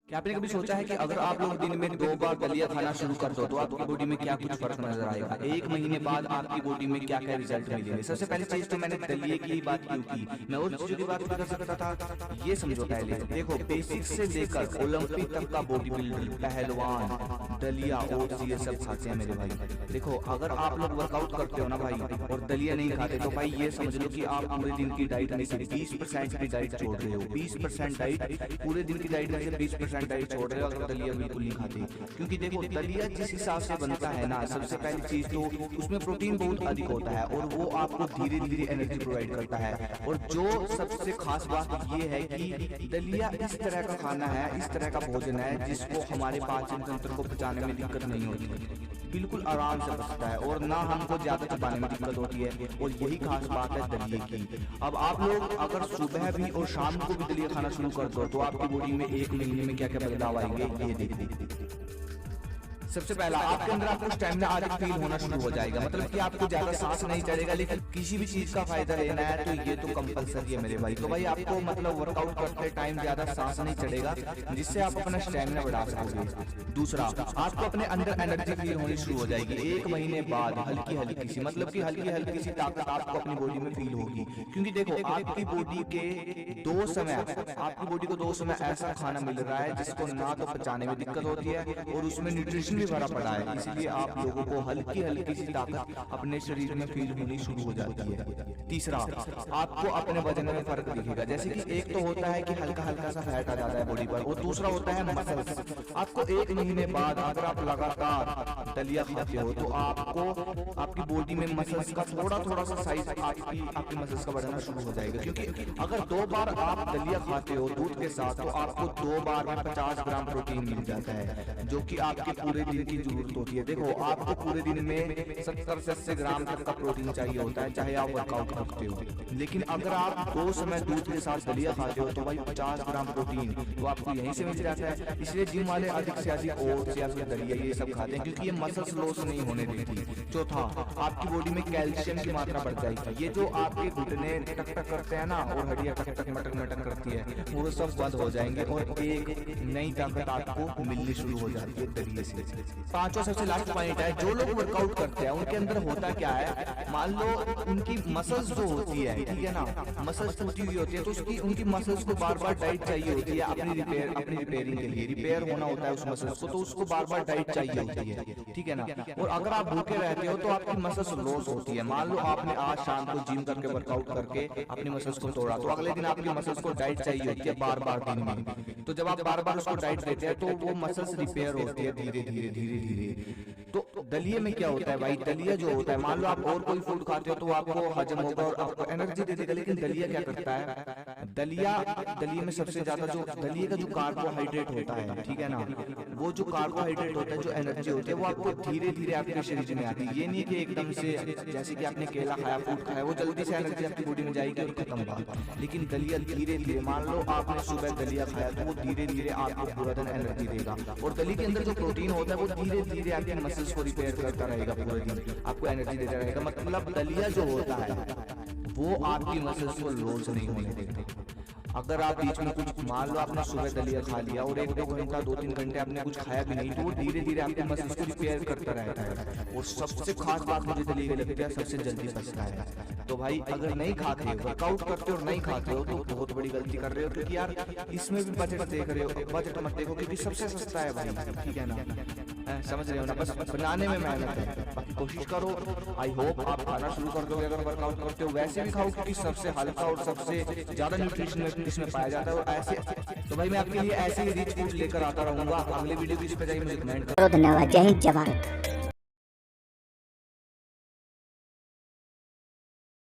क्या आपने कभी सोचा है कि अगर आप लोग दिन में 2 बार दलिया खाना शुरू कर दो तो आपकी बॉडी में क्या कुछ फर्क नजर आएगा? 1 महीने बाद आपकी बॉडी में क्या क्या रिजल्ट मिलेंगे? सबसे पहली चीज तो मैंने दलिये की बात क्यों की, मैं और चीजों की बात भी कर सकता था। ये समझो, पहले देखो बेसिक से लेकर ओलंपिक तक का बॉडी बिल्डर, पहलवान दलिया ओट्स ये सब खाते हैं मेरे भाई। देखो अगर आप लोग वर्कआउट करते हो ना भाई और दलिया नहीं खाते तो भाई ये समझ लो कि आप पूरे दिन की डाइट में से 20% की डाइट छोड़ रहे हो। 20% डाइट, पूरे दिन की डाइट में से 20% डाइट छोड़ रहे हो अगर दलिया बिल्कुल नहीं खाते। क्योंकि देखो दलिया जिस हिसाब से बनता है ना, सबसे पहली चीज तो उसमें प्रोटीन बहुत अधिक होता है और वो आपको धीरे धीरे एनर्जी प्रोवाइड करता है। और जो सबसे खास बात ये है कि दलिया इस तरह का खाना है, इस तरह का भोजन है जिसको हमारे पाचन तंत्र को पचाने में दिक्कत नहीं होती, बिल्कुल आराम से पचता है और ना हमको ज्यादा चबाने में दिक्कत होती है। और यही खास बात है दलिये की। अब आप लोग अगर सुबह भी और शाम को भी दलिया खाना शुरू कर दो तो आपकी बॉडी में 1 महीने में क्या क्या बदलाव आएंगे ये देखो। सबसे पहला, आपके अंदर आपको स्टैमिना अधिक फील होना शुरू हो जाएगा, मतलब कि आपको ज्यादा सांस नहीं चढ़ेगा। लेकिन किसी भी चीज का फायदा लेना है तो ये तो कंपलसरी है मेरे भाई। तो भाई आपको मतलब वर्कआउट करते टाइम ज्यादा सांस नहीं चढ़ेगा, जिससे आप अपना स्टैमिना बढ़ा सकोगे। दूसरा, आपको अपने अंदर एनर्जी फील होनी शुरू हो जाएगी 1 महीने बाद, हल्की हल्की सी, मतलब कि हल्की हल्की सी ताकत आपको अपनी बॉडी में फील होगी। क्योंकि देखो आपकी बॉडी के 2 समय, आपकी बॉडी को 2 समय ऐसा खाना मिल रहा है जिसको ना तो पचाने में दिक्कत होती है और उसमें न्यूट्रिशन भी भरा पड़ा है, इसलिए आप लोगों को हल्की हल्की सी ताकत अपने शरीर में फील होनी शुरू हो जाती है। तीसरा, आपको अपने वजन में फर्क दिखेगा, जैसे कि एक तो होता है कि हल्का हल्का सा फैट आ जाता है बॉडी पर और दूसरा होता है मसल्स। आपको 1 महीने बाद अगर आप लगातार दलिया खाते हो तो आपको आपकी बॉडी में मसल्स का थोड़ा थोड़ा सा साइज आपकी मसल्स का बढ़ना शुरू हो जाएगा। क्योंकि अगर 2 बार आप दलिया खाते हो दूध के साथ तो आपको 2 बार में 50 ग्राम प्रोटीन मिल जाता है, जो कि आपके पूरे दिन की जरूरत होती है। देखो आपको पूरे दिन में 70 से 80 ग्राम तक का प्रोटीन चाहिए होता है, चाहे आप वर्कआउट करते हो। लेकिन अगर आप 2 समय दूध के साथ दलिया खाते हो तो भाई 50 ग्राम प्रोटीन तो आपको यहीं से मिल जाता है। इसलिए जिम वाले अधिक से अधिक ओट्स या फिर दलिया ये सब खाते हैं क्योंकि ये मसल्स लॉस नहीं होने देती। चौथा, आपकी बॉडी में कैल्शियम की मात्रा बढ़ जाएगी। ये जो आपके घुटने टक टक करते हैं ना और हड्डियां टक टक मटक मटक करती है वो सब बंद हो जाएंगे और एक नई ताकत आपको मिलनी शुरू हो जाती है दलिये से। पांचवा सबसे लास्ट पॉइंट है, जो लोग वर्कआउट करते हैं उनके अंदर होता क्या है, मान लो उनकी मसल्स जो होती है, ठीक है ना, मसल्स टूटी हुई होती है तो उसकी उनकी मसल्स को बार बार डाइट चाहिए होती है अपनी रिपेयरिंग के लिए। रिपेयर होना होता है उस मसल्स को, तो उसको बार बार डाइट चाहिए होती है, ठीक है ना। और अगर आप भूखे रहते हो तो आपकी मसल्स लॉस होती है। मान लो आपने आज शाम को जिम करके वर्कआउट करके अपनी मसल्स को तोड़ा तो अगले दिन आपकी मसल्स को डाइट चाहिए होती है बार बार दिन में। तो जब आप बार बार उसको डाइट देते हैं तो वो मसल्स रिपेयर होती है धीरे धीरे धीरे धीरे। तो दलिये में क्या होता है भाई, दलिया जो होता है, मान लो आप और कोई फूड खाते हो तो आपको हजम होगा और आपको एनर्जी दे देगा। लेकिन दलिया क्या करता है, दलिये में सबसे ज्यादा जो दलिये का जो कार्बोहाइड्रेट होता है, ठीक है ना, वो जो कार्बोहाइड्रेट होता है, जो एनर्जी होती है वो आपको धीरे धीरे आपके शरीर में आती है। ये नहीं कि एकदम से जैसे कि आपने केला खाया, फ्रूट खाया, वो जल्दी से एनर्जी आपकी बॉडी में जाएगी और खत्म होगा। लेकिन दलिया धीरे धीरे, मान लो आपने सुबह दलिया खाया तो वो धीरे धीरे आपको पूरा दिन एनर्जी देगा। और दलिये के अंदर जो प्रोटीन होता है वो धीरे धीरे आपके मसल्स को रिपेयर करता रहेगा, पूरे दिन आपको एनर्जी देता रहेगा। मतलब दलिया जो होता है वो आपकी मसल्स को लॉस नहीं होने देता। अगर आप बीच में कुछ, मान लो आपने सुबह दलिया खा लिया और 1-2 घंटा 2-3 घंटे आपने कुछ खाया भी नहीं तो वो धीरे धीरे आपके मसल्स को रिपेयर करता रहता है। और सबसे खास बात मुझे दलिया की लगती है, सबसे जल्दी पचता है। तो भाई अगर नहीं खाते, वर्कआउट करते हो और नहीं खाते हो तो बहुत बड़ी गलती कर रहे हो। क्योंकि यार इसमें भी बजट देख रहे हो, बजट मत देखो क्योंकि सबसे सस्ता है भाई, ठीक है ना, समझ रहे हो ना, बस बनाने में मेहनत है। बाकी कोशिश करो, आई होप आप खाना शुरू कर दोगे अगर वर्कआउट करते हो। वैसे भी खाओ क्योंकि सबसे हल्का और सबसे ज्यादा न्यूट्रिशन इसमें पाया जाता है। और ऐसे तो भाई मैं आपके लिए ऐसे ही रिच फूड लेकर आता रहूंगा। अगले वीडियो की इस पे जाइए मुझे कमेंट करो। धन्यवाद। जय हिंद, जय भारत।